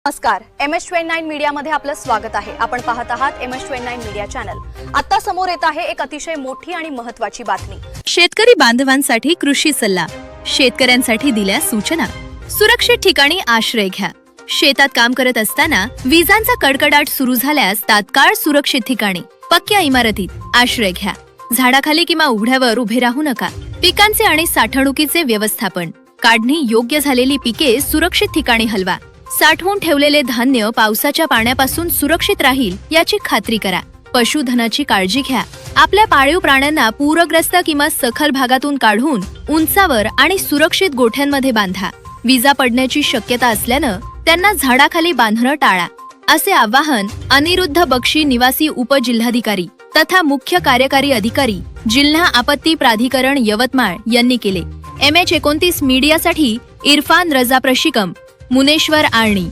नमस्कार, MS29 मीडियामध्ये आपलं स्वागत आहे। आपण पाहत आहात MS29 मीडिया चॅनल। आता समोर येत आहे एक अतिशय मोठी आणि महत्त्वाची बातमी। शेतकरी बांधवांसाठी कृषी सल्ला, शेतकऱ्यांसाठी दिल्या सूचना। सुरक्षित ठिकाणी आश्रय घ्या। शेतात काम करत असताना विजांचा कडकडाट सुरू झाल्यास तात्काळ सुरक्षित ठिकाणी पक्क्या इमारतीत आश्रय घ्या। झाडाखाली किंवा उघड्यावर उभे राहू नका। पिकांचे आणि साठवणुकीचे व्यवस्थापन, काढणी योग्य झालेली पिके सुरक्षित ठिकाणी हलवा। साठवून ठेवलेले धान्य पावसाच्या पाण्यापासून सुरक्षित राहील याची खात्री करा। पशुधनाची काळजी घ्या। आपल्या पाळीव प्राण्यांना पूरग्रस्त किंवा सखल भागातून काढून उंचावर आणि सुरक्षित गोठ्यांमध्ये बांधा। विजा पडण्याची शक्यता असल्यानं त्यांना झाडाखाली बांधणं टाळा, असे आवाहन अनिरुद्ध बक्षी निवासी उपजिल्हाधिकारी तथा मुख्य कार्यकारी अधिकारी जिल्हा आपत्ती प्राधिकरण यवतमाळ यांनी केले। MH29 मीडियासाठी इरफान रजा प्रशिकम, मुनेश्वर आळणी।